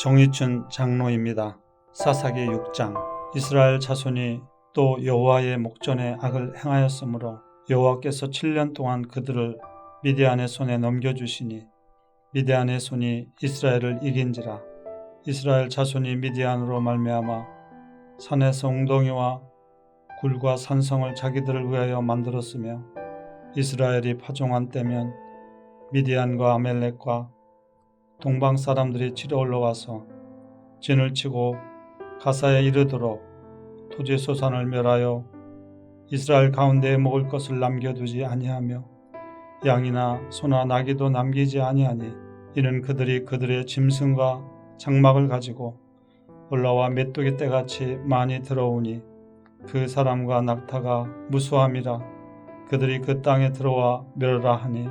정의춘 장로입니다. 사사기 6장. 이스라엘 자손이 또 여호와의 목전에 악을 행하였으므로 여호와께서 7년 동안 그들을 미디안의 손에 넘겨주시니 미디안의 손이 이스라엘을 이긴지라. 이스라엘 자손이 미디안으로 말미암아 산에서 웅덩이와 굴과 산성을 자기들을 위하여 만들었으며 이스라엘이 파종한 때면 미디안과 아멜렉과 동방 사람들이 치러 올라와서 진을 치고 가사에 이르도록 토지 소산을 멸하여 이스라엘 가운데에 먹을 것을 남겨두지 아니하며 양이나 소나 나귀도 남기지 아니하니 이는 그들이 그들의 짐승과 장막을 가지고 올라와 메뚜기 떼같이 많이 들어오니 그 사람과 낙타가 무수함이라. 그들이 그 땅에 들어와 멸하라 하니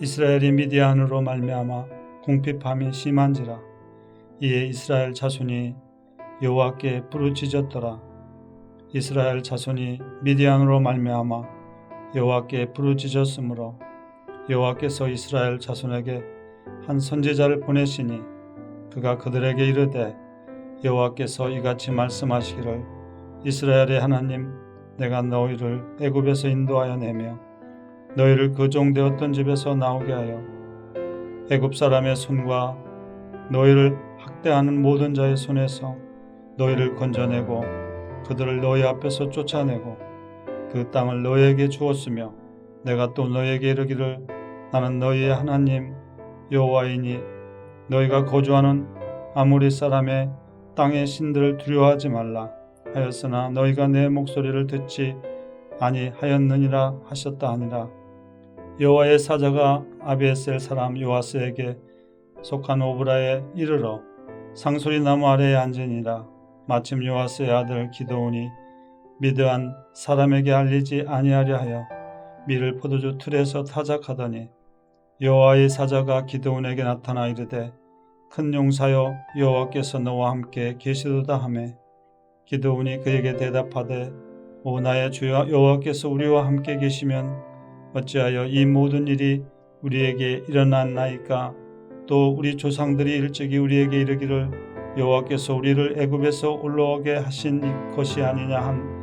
이스라엘이 미디안으로 말미암아 궁핍함이 심한지라. 이에 이스라엘 자손이 여호와께 부르짖었더라. 이스라엘 자손이 미디안으로 말미암아 여호와께 부르짖었으므로 여호와께서 이스라엘 자손에게 한 선지자를 보내시니 그가 그들에게 이르되 여호와께서 이같이 말씀하시기를 이스라엘의 하나님 내가 너희를 애굽에서 인도하여 내며 너희를 그 종되었던 집에서 나오게 하여 애굽 사람의 손과 너희를 학대하는 모든 자의 손에서 너희를 건져내고 그들을 너희 앞에서 쫓아내고 그 땅을 너희에게 주었으며 내가 또 너희에게 이르기를 나는 너희의 하나님 여호와이니 너희가 거주하는 아모리 사람의 땅의 신들을 두려워하지 말라 하였으나 너희가 내 목소리를 듣지 아니하였느니라 하셨다 하니라. 여호와의 사자가 아비에셀 사람 요아스에게 속한 오브라에 이르러 상소리 나무 아래에 앉으니라. 마침 요아스의 아들 기드온이 미드안 사람에게 알리지 아니하려 하여 밀을 포도주 틀에서 타작하더니 여호와의 사자가 기드온에게 나타나 이르되 큰 용사여 여호와께서 너와 함께 계시도다 하매 기드온이 그에게 대답하되 오 나의 주여 여호와께서 우리와 함께 계시면 어찌하여 이 모든 일이 우리에게 일어났나이까. 또 우리 조상들이 일찍이 우리에게 이르기를 여호와께서 우리를 애굽에서 올라오게 하신 것이 아니냐 한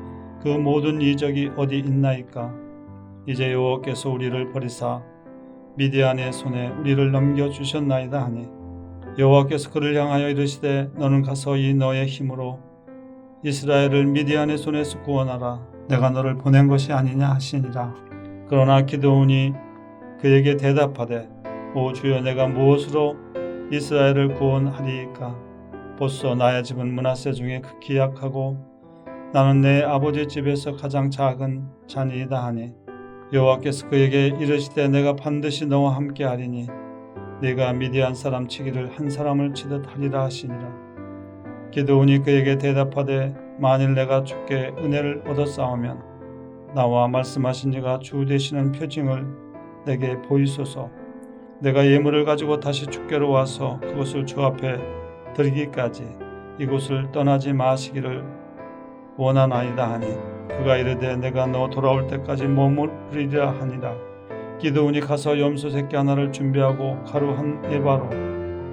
그 모든 이적이 어디 있나이까. 이제 여호와께서 우리를 버리사 미디안의 손에 우리를 넘겨주셨나이다 하니 여호와께서 그를 향하여 이르시되 너는 가서 이 너의 힘으로 이스라엘을 미디안의 손에서 구원하라. 내가 너를 보낸 것이 아니냐 하시니라. 그러나 기드온이 그에게 대답하되 오 주여 내가 무엇으로 이스라엘을 구원하리이까. 보소 나의 집은 므낫세 중에 극히 약하고 나는 내 아버지 집에서 가장 작은 자니이다 하니 여호와께서 그에게 이르시되 내가 반드시 너와 함께 하리니 네가 미디안 사람 치기를 한 사람을 치듯 하리라 하시니라. 기드온이 그에게 대답하되 만일 내가 주께 은혜를 얻었사오면 나와 말씀하신 이가 주 되시는 표징을 내게 보이소서. 내가 예물을 가지고 다시 주께로 와서 그것을 주 앞에 드리기까지 이곳을 떠나지 마시기를 원하나이다 하니 그가 이르되 내가 너 돌아올 때까지 머무르리라 하니라. 기드온이 가서 염소 새끼 하나를 준비하고 가루 한 에바로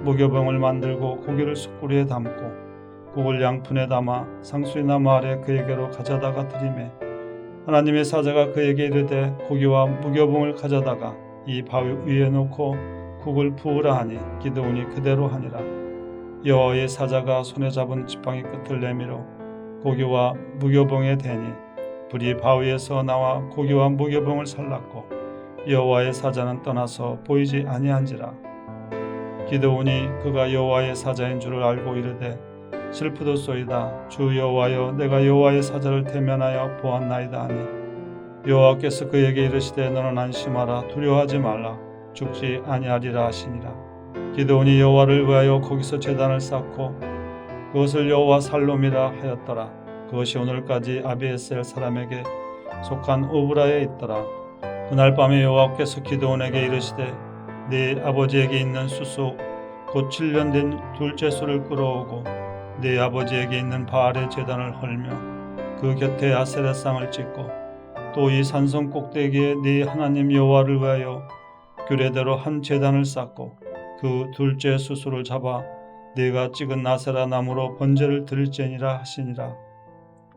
무교병을 만들고 고기를 숯불에 담고 국을 양푼에 담아 상수리나무 아래 그에게로 가져다가 드리매 하나님의 사자가 그에게 이르되 고기와 무교병을 가져다가 이 바위 위에 놓고 국을 부으라 하니 기드온이 그대로 하니라. 여호와의 사자가 손에 잡은 지팡이 끝을 내밀어 고기와 무교병에 대니 불이 바위에서 나와 고기와 무교병을 살랐고 여호와의 사자는 떠나서 보이지 아니한지라. 기드온이 그가 여호와의 사자인 줄을 알고 이르되 슬프도소이다. 주 여호와여 내가 여호와의 사자를 대면하여 보았나이다 하니 여호와께서 그에게 이르시되 너는 안심하라. 두려워하지 말라. 죽지 아니하리라 하시니라. 기드온이 여호와를 위하여 거기서 제단을 쌓고 그것을 여호와 살롬이라 하였더라. 그것이 오늘까지 아비에셀 사람에게 속한 오브라에 있더라. 그날 밤에 여호와께서 기드온에게 이르시되 네 아버지에게 있는 수소 곧 7년 된 둘째 소를 끌어오고 네 아버지에게 있는 바알의 제단을 헐며 그 곁에 아세라상을 찍고 또 이 산성 꼭대기에 네 하나님 여호와를 위하여 규례대로 한 제단을 쌓고 그 둘째 수소를 잡아 네가 찍은 나세라 나무로 번제를 드릴지니라 하시니라.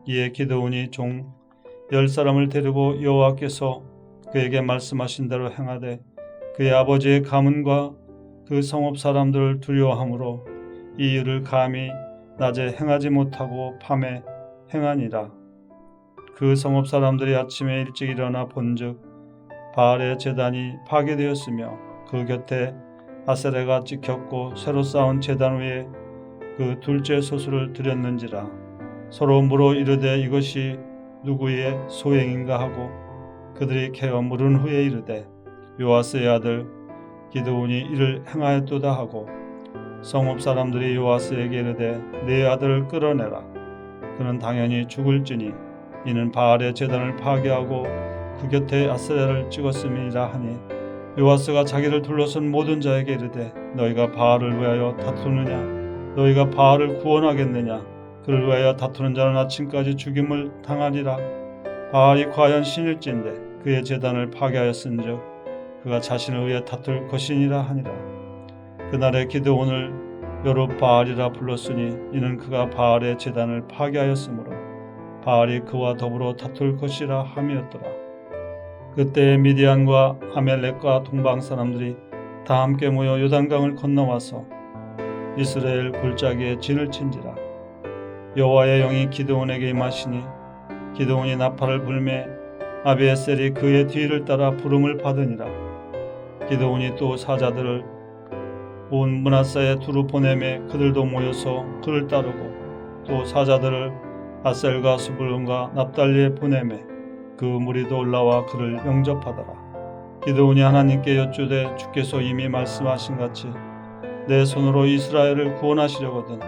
이에 기드온이 종 10사람을 데리고 여호와께서 그에게 말씀하신 대로 행하되 그의 아버지의 가문과 그 성읍 사람들을 두려워하므로 이 일을 감히 낮에 행하지 못하고 밤에 행하니라. 그 성읍 사람들이 아침에 일찍 일어나 본즉 바알의 제단이 파괴되었으며 그 곁에 아세라가 찍혔고 새로 쌓은 제단 위에 그 둘째 소수를 드렸는지라. 서로 물어 이르되 이것이 누구의 소행인가 하고 그들이 캐어 물은 후에 이르되 요아스의 아들 기드온이 이를 행하였도다 하고 성읍 사람들이 요아스에게 이르되 네 아들을 끌어내라. 그는 당연히 죽을지니 이는 바알의 제단을 파괴하고 그 곁에 아세라를 찍었음이라 하니 요아스가 자기를 둘러선 모든 자에게 이르되 너희가 바알을 위하여 다투느냐? 너희가 바알을 구원하겠느냐? 그를 위하여 다투는 자는 아침까지 죽임을 당하리라. 바알이 과연 신일진데 그의 제단을 파괴하였은즉 그가 자신을 위해 다툴 것이니라 하니라. 그날에 기드온을 여룹바알이라 불렀으니 이는 그가 바알의 제단을 파괴하였으므로 바알이 그와 더불어 다툴 것이라 함이었더라. 그때 미디안과 아멜렉과 동방 사람들이 다 함께 모여 요단강을 건너와서 이스라엘 골짜기에 진을 친지라. 여호와의 영이 기드온에게 임하시니 기드온이 나팔을 불매 아비에셀이 그의 뒤를 따라 부름을 받으니라. 기드온이 또 사자들을 온 므낫사에 두루 보내매 그들도 모여서 그를 따르고 또 사자들을 아셀과 스불론과 납달리에 보내매 그 무리도 올라와 그를 영접하더라. 기드온이 하나님께 여쭈되 주께서 이미 말씀하신 같이 내 손으로 이스라엘을 구원하시려거든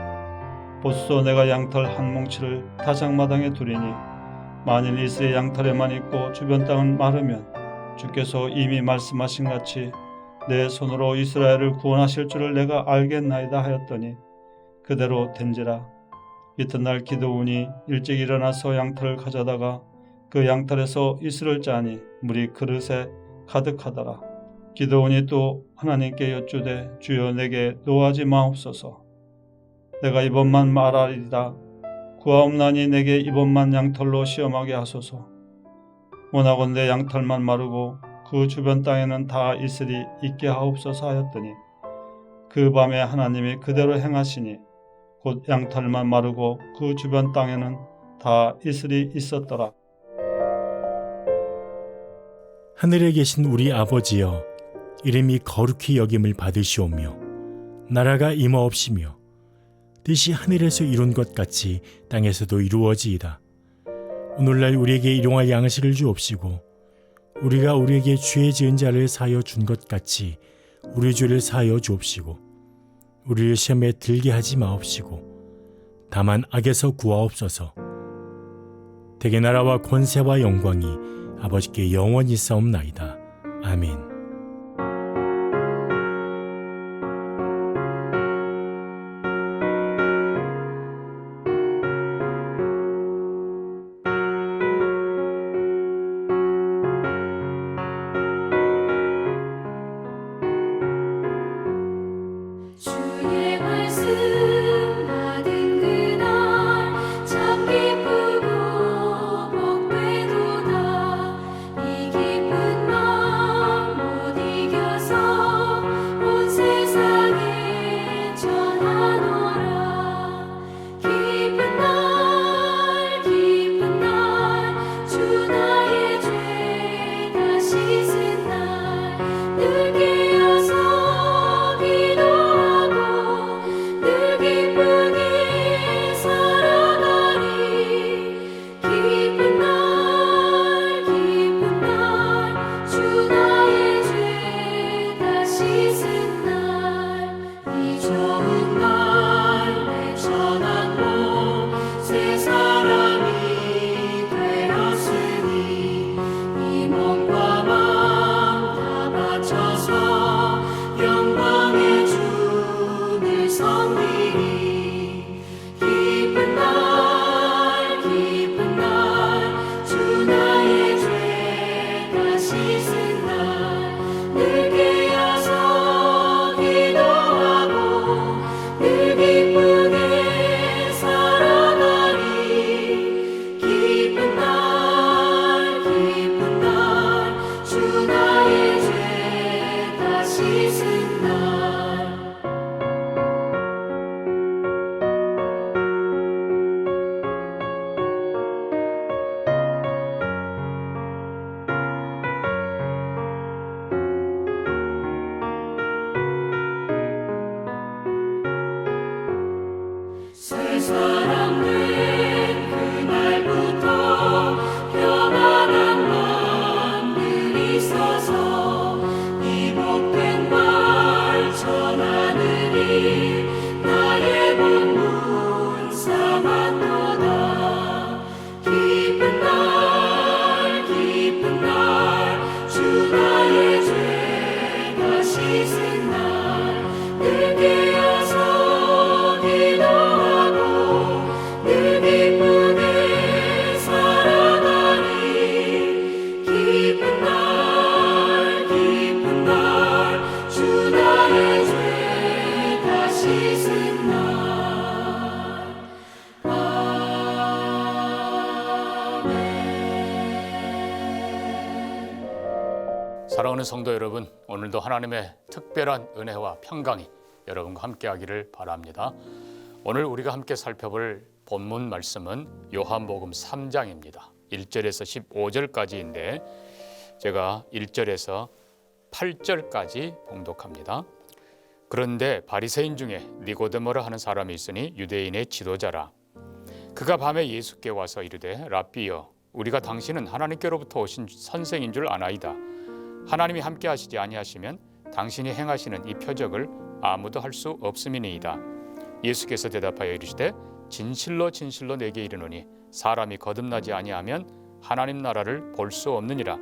보소서 내가 양털 한 뭉치를 타작마당에 두리니 만일 이스의 양털에만 있고 주변 땅은 마르면 주께서 이미 말씀하신 같이 내 손으로 이스라엘을 구원하실 줄을 내가 알겠나이다 하였더니 그대로 된지라. 이튿날 기드온이 일찍 일어나서 양털을 가져다가 그 양털에서 이슬을 짜니 물이 그릇에 가득하더라. 기드온이 또 하나님께 여쭈되 주여 내게 노하지 마옵소서. 내가 이번만 말하리다. 구하옵나니 내게 이번만 양털로 시험하게 하소서. 원하건대 양털만 마르고 그 주변 땅에는 다 이슬이 있게 하옵소서 하였더니 그 밤에 하나님이 그대로 행하시니 곧 양털만 마르고 그 주변 땅에는 다 이슬이 있었더라. 하늘에 계신 우리 아버지여, 이름이 거룩히 여김을 받으시오며 나라가 임하옵시며 뜻이 하늘에서 이룬 것 같이 땅에서도 이루어지이다. 오늘날 우리에게 일용할 양식을 주옵시고 우리가 우리에게 죄 지은 자를 사하여 준 것 같이 우리 죄를 사하여 주옵시고 우리를 시험에 들게 하지 마옵시고 다만 악에서 구하옵소서. 대개 나라와 권세와 영광이 아버지께 영원히 싸움나이다. 아멘. 주의 말씀 받은 그날 참 기쁘고 복되도다. 이 기쁜 마음 사람 된 그날부터 평안한 마음들이 있어서 이 복된 말 전하느니 나의 본문 삼았도다. 기쁜 날 주 나의 죄 다 씻은 날 늘 깨어서 기도하고 늘 기쁘게 살아가리. 기쁜 날 주 나의 죄 다 씻은 날. 사랑하는 성도 여러분, 오늘도 하나님의 특별한 은혜와 평강이 여러분과 함께하기를 바랍니다. 오늘 우리가 함께 살펴볼 본문 말씀은 요한복음 3장입니다. 1절에서 15절까지인데 제가 1절에서 8절까지 봉독합니다. 그런데 바리새인 중에 니고데모라 하는 사람이 있으니 유대인의 지도자라. 그가 밤에 예수께 와서 이르되 랍비여, 우리가 당신은 하나님께로부터 오신 선생인 줄 아나이다. 하나님이 함께 하시지 아니하시면 당신이 행하시는 이 표적을 아무도 할 수 없음이니이다. 예수께서 대답하여 이르시되 진실로 진실로 내게 이르노니 사람이 거듭나지 아니하면 하나님 나라를 볼 수 없느니라.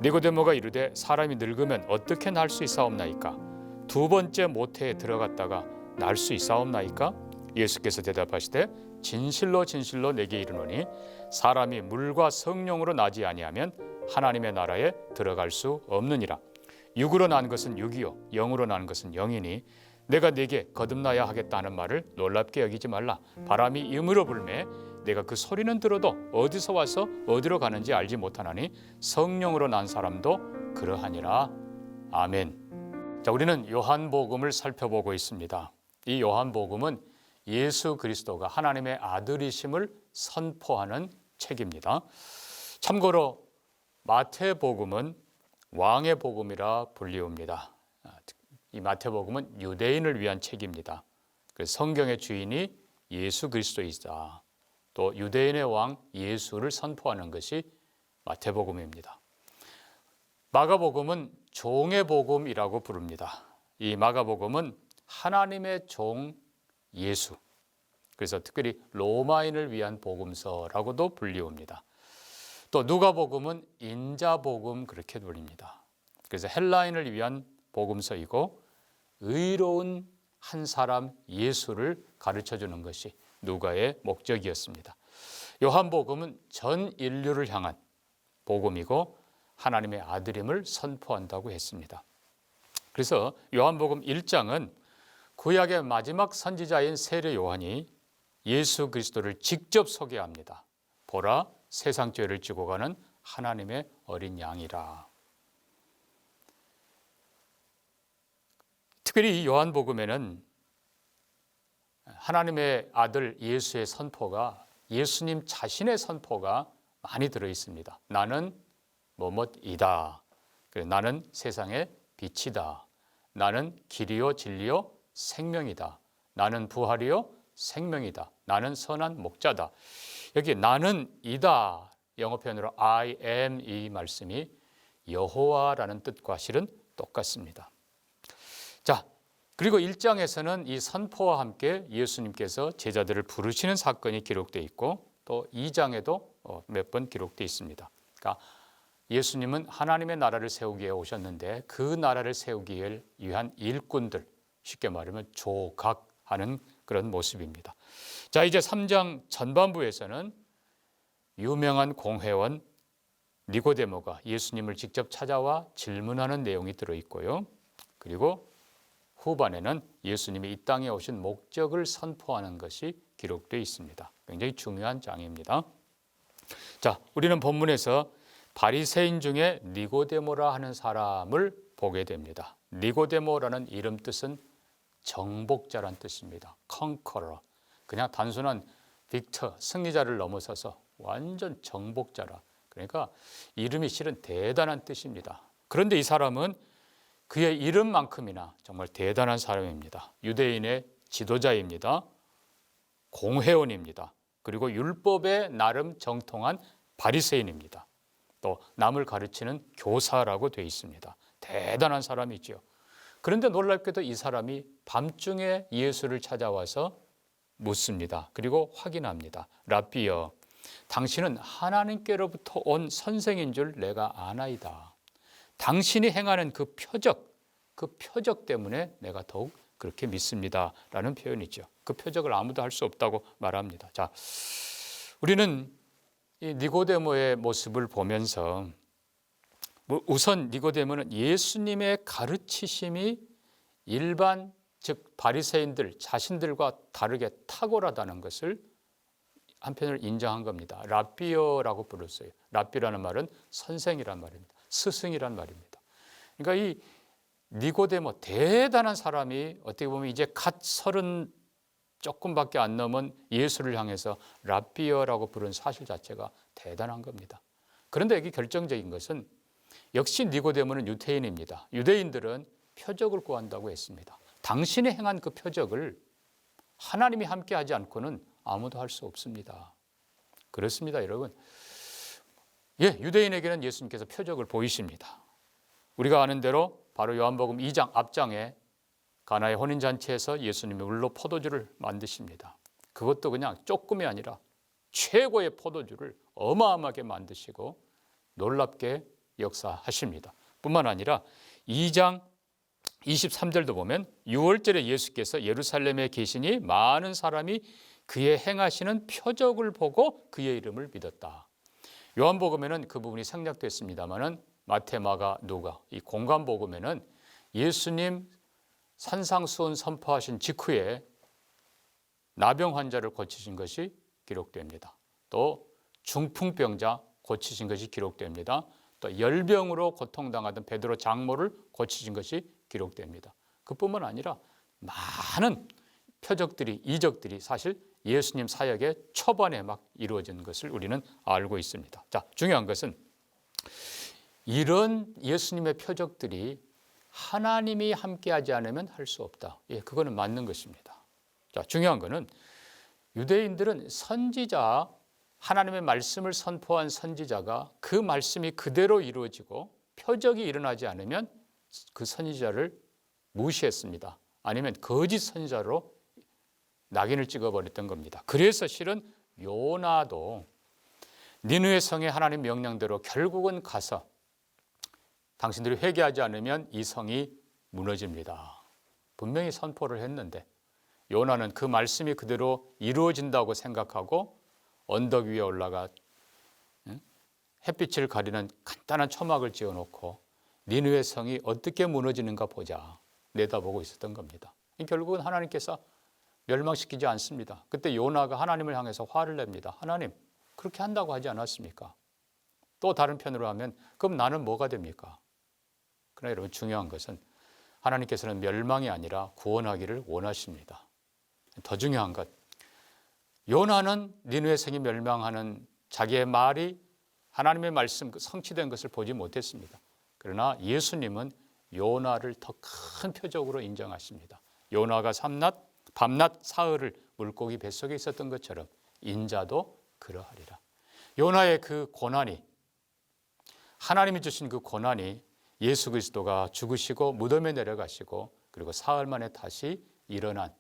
니고데모가 이르되 사람이 늙으면 어떻게 날 수 있사옵나이까? 두 번째 모태에 들어갔다가 날 수 있사옵나이까? 예수께서 대답하시되 진실로 진실로 내게 이르노니 사람이 물과 성령으로 나지 아니하면 하나님의 나라에 들어갈 수 없느니라. 육으로 난 것은 육이요 영으로 난 것은 영이니 내가 네게 거듭나야 하겠다 하는 말을 놀랍게 여기지 말라. 바람이 임으로 불매 내가 그 소리는 들어도 어디서 와서 어디로 가는지 알지 못하나니 성령으로 난 사람도 그러하니라. 아멘. 자, 우리는 요한복음을 살펴보고 있습니다. 이 요한복음은 예수 그리스도가 하나님의 아들이심을 선포하는 책입니다. 참고로 마태복음은 왕의 복음이라 불리웁니다. 이 마태복음은 유대인을 위한 책입니다. 그래서 성경의 주인이 예수 그리스도이다. 또 유대인의 왕 예수를 선포하는 것이 마태복음입니다. 마가복음은 종의 복음이라고 부릅니다. 이 마가복음은 하나님의 종 예수, 그래서 특별히 로마인을 위한 복음서라고도 불리웁니다. 또 누가복음은 인자복음 그렇게 불립니다. 그래서 헬라인을 위한 복음서이고 의로운 한 사람 예수를 가르쳐주는 것이 누가의 목적이었습니다. 요한복음은 전 인류를 향한 복음이고 하나님의 아들임을 선포한다고 했습니다. 그래서 요한복음 1장은 구약의 마지막 선지자인 세례 요한이 예수 그리스도를 직접 소개합니다. 보라, 세상 죄를 지고 가는 하나님의 어린 양이라. 특별히 이 요한복음에는 하나님의 아들 예수의 선포가, 예수님 자신의 선포가 많이 들어있습니다. 나는 뭐뭐이다. 나는 세상의 빛이다. 나는 길이요 진리요 생명이다. 나는 부활이요 생명이다. 나는 선한 목자다. 여기 나는 이다, 영어 표현으로 I am, 이 말씀이 여호와라는 뜻과 실은 똑같습니다. 자, 그리고 1장에서는 이 선포와 함께 예수님께서 제자들을 부르시는 사건이 기록되어 있고 또 2장에도 몇 번 기록되어 있습니다. 그러니까 예수님은 하나님의 나라를 세우기 위해 오셨는데 그 나라를 세우기 위한 일꾼들, 쉽게 말하면 조각하는 그런 모습입니다. 자, 이제 3장 전반부에서는 유명한 공회원 니고데모가 예수님을 직접 찾아와 질문하는 내용이 들어있고요. 그리고 후반에는 예수님이 이 땅에 오신 목적을 선포하는 것이 기록되어 있습니다. 굉장히 중요한 장입니다. 자, 우리는 본문에서 바리새인 중에 니고데모라 하는 사람을 보게 됩니다. 니고데모라는 이름 뜻은 정복자란 뜻입니다. conqueror. 그냥 단순한 빅터, 승리자를 넘어서서 완전 정복자라. 그러니까 이름이 실은 대단한 뜻입니다. 그런데 이 사람은 그의 이름만큼이나 정말 대단한 사람입니다. 유대인의 지도자입니다. 공회원입니다. 그리고 율법에 나름 정통한 바리새인입니다. 또 남을 가르치는 교사라고 되어 있습니다. 대단한 사람이죠. 그런데 놀랍게도 이 사람이 밤중에 예수를 찾아와서 묻습니다. 그리고 확인합니다. 랍비여, 당신은 하나님께로부터 온 선생인 줄 내가 아나이다. 당신이 행하는 그 표적 때문에 내가 더욱 그렇게 믿습니다. 라는 표현이죠. 그 표적을 아무도 할 수 없다고 말합니다. 자, 우리는 이 니고데모의 모습을 보면서 우선 니고데모는 예수님의 가르치심이 일반 즉 바리새인들 자신들과 다르게 탁월하다는 것을 한편으로 인정한 겁니다. 랍비어라고 불렀어요. 랍비라는 말은 선생이란 말입니다. 스승이란 말입니다. 그러니까 이 니고데모 대단한 사람이 어떻게 보면 이제 갓 30 조금밖에 안 넘은 예수를 향해서 랍비어라고 부른 사실 자체가 대단한 겁니다. 그런데 여기 결정적인 것은 역시 니고데모는 유대인입니다. 유대인들은 표적을 구한다고 했습니다. 당신이 행한 그 표적을 하나님이 함께하지 않고는 아무도 할 수 없습니다. 그렇습니다, 여러분. 유대인에게는 예수님께서 표적을 보이십니다. 우리가 아는 대로 바로 요한복음 2장 앞장에 가나의 혼인잔치에서 예수님이 물로 포도주를 만드십니다. 그것도 그냥 조금이 아니라 최고의 포도주를 어마어마하게 만드시고 놀랍게 역사하십니다. 뿐만 아니라 2장 23절도 보면 6월절에 예수께서 예루살렘에 계시니 많은 사람이 그의 행하시는 표적을 보고 그의 이름을 믿었다. 요한복음에는 그 부분이 생략됐습니다마는 마태, 마가, 누가 이 공관복음에는 예수님 산상수훈 선포하신 직후에 나병 환자를 고치신 것이 기록됩니다. 또 중풍병자 고치신 것이 기록됩니다. 또 열병으로 고통당하던 베드로 장모를 고치신 것이 기록됩니다. 그뿐만 아니라 많은 표적들이 이적들이 사실 예수님 사역의 초반에 막 이루어진 것을 우리는 알고 있습니다. 자, 중요한 것은 이런 예수님의 표적들이 하나님이 함께하지 않으면 할 수 없다. 그거는 맞는 것입니다. 자, 중요한 것은 유대인들은 선지자, 하나님의 말씀을 선포한 선지자가 그 말씀이 그대로 이루어지고 표적이 일어나지 않으면 그 선지자를 무시했습니다. 아니면 거짓 선지자로 낙인을 찍어버렸던 겁니다. 그래서 실은 요나도 니느웨 성에 하나님 명령대로 결국은 가서 당신들이 회개하지 않으면 이 성이 무너집니다. 분명히 선포를 했는데 요나는 그 말씀이 그대로 이루어진다고 생각하고 언덕 위에 올라가 햇빛을 가리는 간단한 초막을 지어놓고 니느웨 성이 어떻게 무너지는가 보자 내다보고 있었던 겁니다. 결국은 하나님께서 멸망시키지 않습니다. 그때 요나가 하나님을 향해서 화를 냅니다. 하나님, 그렇게 한다고 하지 않았습니까? 또 다른 편으로 하면 그럼 나는 뭐가 됩니까? 그러나 여러분 중요한 것은 하나님께서는 멸망이 아니라 구원하기를 원하십니다. 더 중요한 것, 요나는 니느웨 성이 멸망하는 자기의 말이 하나님의 말씀 성취된 것을 보지 못했습니다. 그러나 예수님은 요나를 더 큰 표적으로 인정하십니다. 요나가 밤낮 사흘을 물고기 뱃속에 있었던 것처럼 인자도 그러하리라. 요나의 그 고난이, 하나님이 주신 그 고난이 예수 그리스도가 죽으시고 무덤에 내려가시고 그리고 사흘 만에 다시 일어난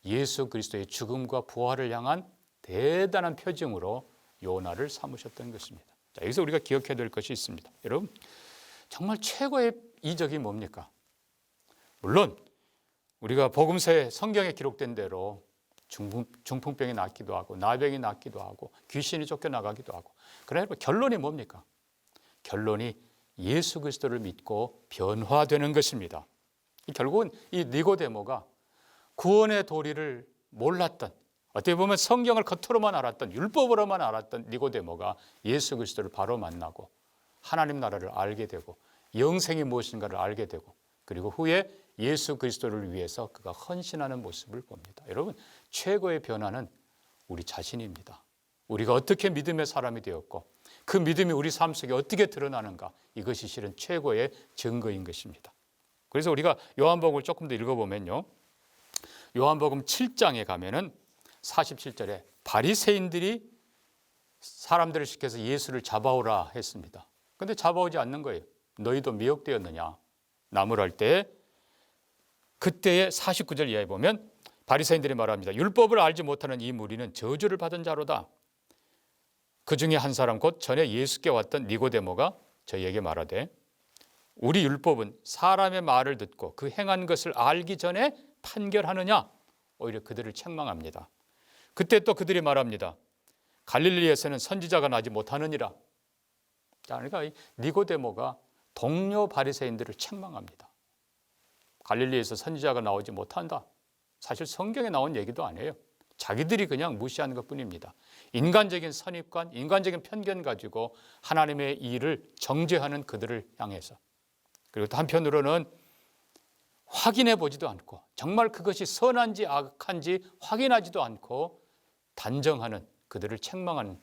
예수 그리스도의 죽음과 부활을 향한 대단한 표징으로 요나를 삼으셨던 것입니다. 자, 여기서 우리가 기억해야 될 것이 있습니다. 여러분, 정말 최고의 이적이 뭡니까? 물론 우리가 복음서에 성경에 기록된 대로 중풍병이 낫기도 하고 나병이 낫기도 하고 귀신이 쫓겨나가기도 하고, 그러나 결론이 뭡니까? 결론이 예수 그리스도를 믿고 변화되는 것입니다. 결국은 이 니고데모가 구원의 도리를 몰랐던, 어떻게 보면 성경을 겉으로만 알았던, 율법으로만 알았던 니고데모가 예수 그리스도를 바로 만나고 하나님 나라를 알게 되고 영생이 무엇인가를 알게 되고 그리고 후에 예수 그리스도를 위해서 그가 헌신하는 모습을 봅니다. 여러분, 최고의 변화는 우리 자신입니다. 우리가 어떻게 믿음의 사람이 되었고 그 믿음이 우리 삶 속에 어떻게 드러나는가, 이것이 실은 최고의 증거인 것입니다. 그래서 우리가 요한복음을 조금 더 읽어보면요, 요한복음 7장에 가면은 47절에 바리새인들이 사람들을 시켜서 예수를 잡아오라 했습니다. 그런데 잡아오지 않는 거예요. 너희도 미혹되었느냐. 나무랄 때 그때의 49절 이하에 보면 바리새인들이 말합니다. 율법을 알지 못하는 이 무리는 저주를 받은 자로다. 그 중에 한 사람 곧 전에 예수께 왔던 니고데모가 저희에게 말하되 우리 율법은 사람의 말을 듣고 그 행한 것을 알기 전에 판결하느냐. 오히려 그들을 책망합니다. 그때 또 그들이 말합니다. 갈릴리에서는 선지자가 나지 못하느니라. 그러니까 니고데모가 동료 바리새인들을 책망합니다. 갈릴리에서 선지자가 나오지 못한다. 사실 성경에 나온 얘기도 아니에요. 자기들이 그냥 무시하는 것뿐입니다. 인간적인 선입관, 인간적인 편견 가지고 하나님의 일을 정죄하는 그들을 향해서. 그리고 또 한편으로는 확인해 보지도 않고 정말 그것이 선한지 악한지 확인하지도 않고 단정하는 그들을 책망하는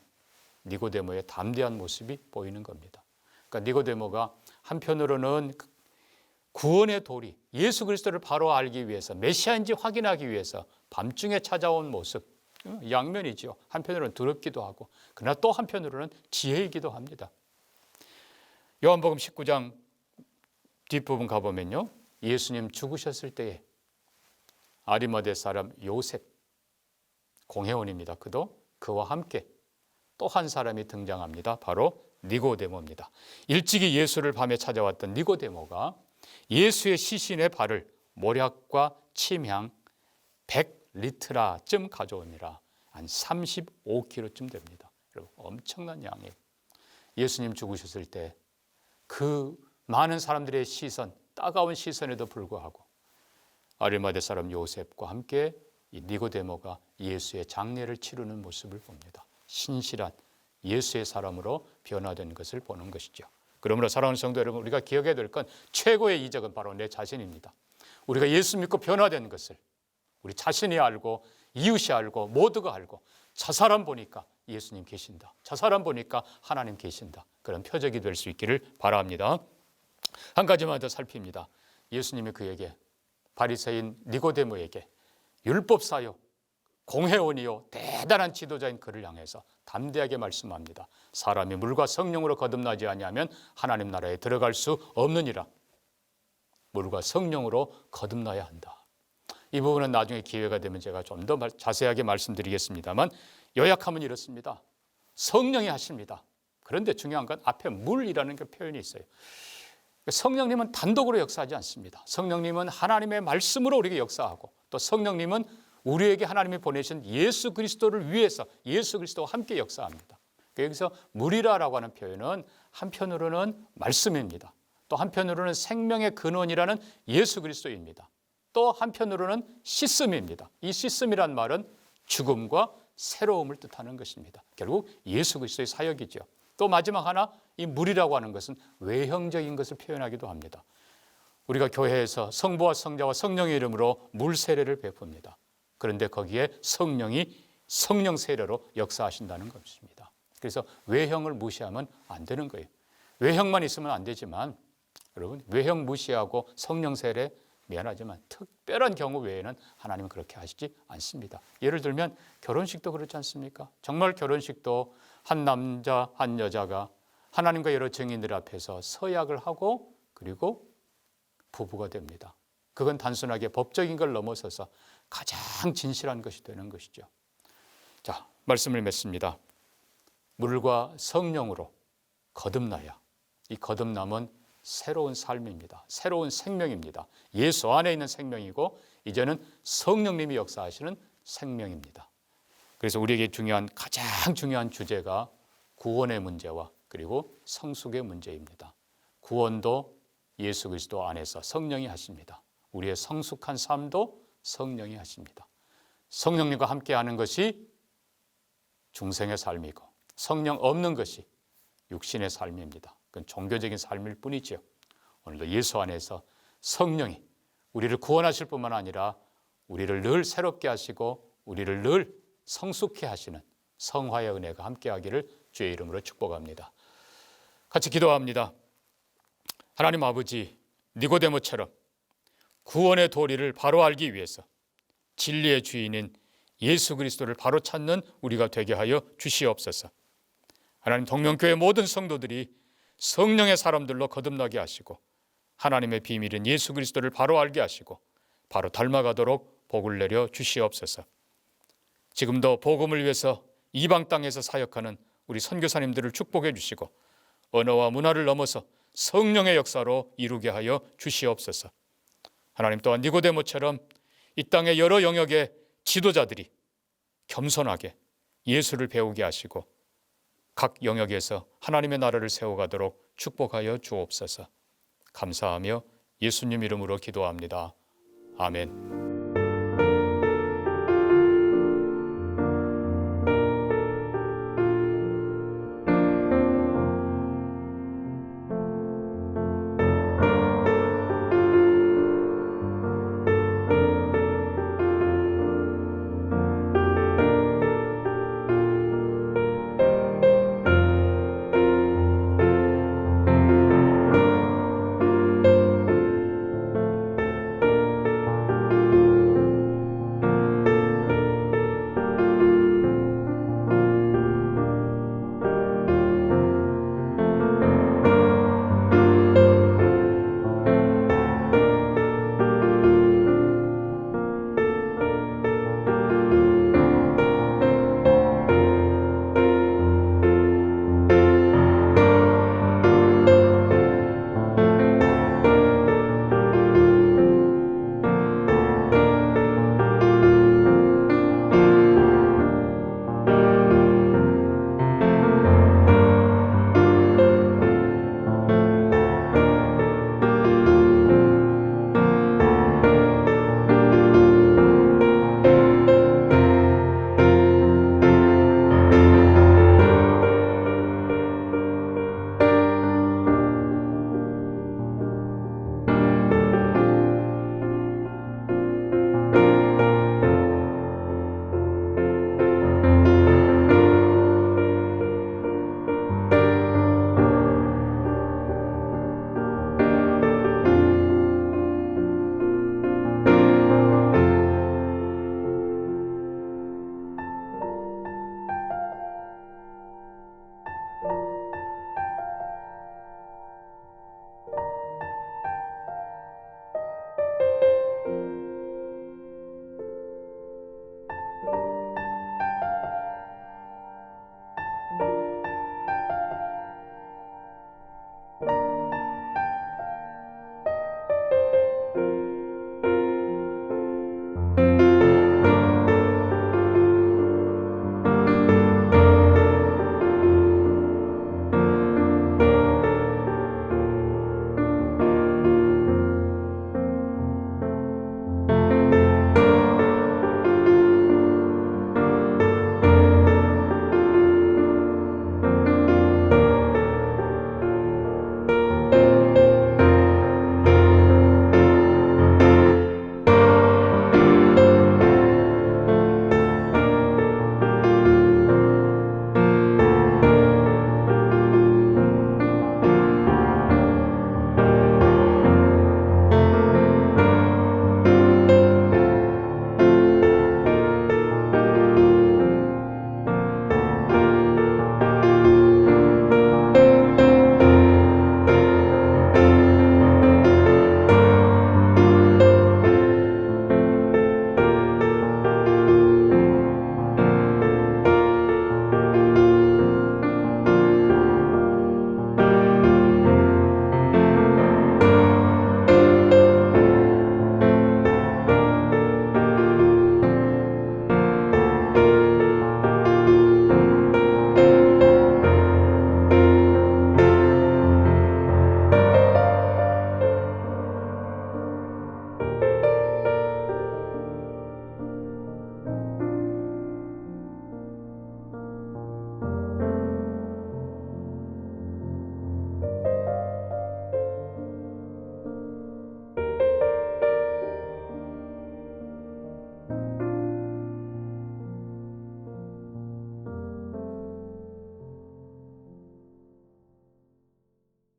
니고데모의 담대한 모습이 보이는 겁니다. 그러니까 니고데모가 한편으로는 구원의 도리, 예수 그리스도를 바로 알기 위해서 메시아인지 확인하기 위해서 밤중에 찾아온 모습, 양면이죠. 한편으로는 두렵기도 하고 그러나 또 한편으로는 지혜이기도 합니다. 요한복음 19장 뒷부분 가보면요. 예수님 죽으셨을 때에 아리마대 사람 요셉, 공회원입니다. 그도 그와 함께 또 한 사람이 등장합니다. 바로 니고데모입니다. 일찍이 예수를 밤에 찾아왔던 니고데모가 예수의 시신의 발을 모략과 침향 100리트라쯤 가져오니라. 한 35kg쯤 됩니다. 여러분, 엄청난 양이에요. 예수님 죽으셨을 때 그 많은 사람들의 시선, 따가운 시선에도 불구하고 아리마대 사람 요셉과 함께 이 니고데모가 예수의 장례를 치르는 모습을 봅니다. 신실한 예수의 사람으로 변화된 것을 보는 것이죠. 그러므로 사랑하는 성도 여러분, 우리가 기억해야 될 건 최고의 이적은 바로 내 자신입니다. 우리가 예수 믿고 변화된 것을 우리 자신이 알고 이웃이 알고 모두가 알고 저 사람 보니까 예수님 계신다. 저 사람 보니까 하나님 계신다. 그런 표적이 될 수 있기를 바랍니다. 한 가지만 더 살핍니다. 예수님이 그에게 바리새인 니고데모에게 율법사요 공회원이요 대단한 지도자인 그를 향해서 담대하게 말씀합니다. 사람이 물과 성령으로 거듭나지 아니하면 하나님 나라에 들어갈 수 없느니라. 물과 성령으로 거듭나야 한다. 이 부분은 나중에 기회가 되면 제가 좀 더 자세하게 말씀드리겠습니다만 요약하면 이렇습니다. 성령이 하십니다. 그런데 중요한 건 앞에 물이라는 그 표현이 있어요. 성령님은 단독으로 역사하지 않습니다. 성령님은 하나님의 말씀으로 우리에게 역사하고 또 성령님은 우리에게 하나님이 보내신 예수 그리스도를 위해서 예수 그리스도와 함께 역사합니다. 여기서 물이라고 하는 표현은 한편으로는 말씀입니다. 또 한편으로는 생명의 근원이라는 예수 그리스도입니다. 또 한편으로는 씻음입니다. 이 씻음이란 말은 죽음과 새로움을 뜻하는 것입니다. 결국 예수 그리스도의 사역이죠. 또 마지막 하나, 이 물이라고 하는 것은 외형적인 것을 표현하기도 합니다. 우리가 교회에서 성부와 성자와 성령의 이름으로 물 세례를 베풉니다. 그런데 거기에 성령이 성령 세례로 역사하신다는 것입니다. 그래서 외형을 무시하면 안 되는 거예요. 외형만 있으면 안 되지만 여러분, 외형 무시하고 성령 세례 미안하지만 특별한 경우 외에는 하나님은 그렇게 하시지 않습니다. 예를 들면 결혼식도 그렇지 않습니까? 정말 결혼식도 한 남자 한 여자가 하나님과 여러 증인들 앞에서 서약을 하고 그리고 부부가 됩니다. 그건 단순하게 법적인 걸 넘어서서 가장 진실한 것이 되는 것이죠. 자, 말씀을 맺습니다. 물과 성령으로 거듭나야. 이 거듭남은 새로운 삶입니다. 새로운 생명입니다. 예수 안에 있는 생명이고 이제는 성령님이 역사하시는 생명입니다. 그래서 우리에게 가장 중요한 주제가 구원의 문제와 그리고 성숙의 문제입니다. 구원도 예수 그리스도 안에서 성령이 하십니다. 우리의 성숙한 삶도 성령이 하십니다. 성령님과 함께하는 것이 중생의 삶이고 성령 없는 것이 육신의 삶입니다. 그건 종교적인 삶일 뿐이죠. 오늘도 예수 안에서 성령이 우리를 구원하실 뿐만 아니라 우리를 늘 새롭게 하시고 우리를 늘 성숙해 하시는 성화의 은혜가 함께하기를 주의 이름으로 축복합니다. 같이 기도합니다. 하나님 아버지, 니고데모처럼 구원의 도리를 바로 알기 위해서 진리의 주인인 예수 그리스도를 바로 찾는 우리가 되게 하여 주시옵소서. 하나님, 동명교회 모든 성도들이 성령의 사람들로 거듭나게 하시고 하나님의 비밀인 예수 그리스도를 바로 알게 하시고 바로 닮아가도록 복을 내려 주시옵소서. 지금도 복음을 위해서 이방 땅에서 사역하는 우리 선교사님들을 축복해 주시고 언어와 문화를 넘어서 성령의 역사로 이루게 하여 주시옵소서. 하나님, 또한 니고데모처럼 이 땅의 여러 영역의 지도자들이 겸손하게 예수를 배우게 하시고 각 영역에서 하나님의 나라를 세워가도록 축복하여 주옵소서. 감사하며 예수님 이름으로 기도합니다. 아멘.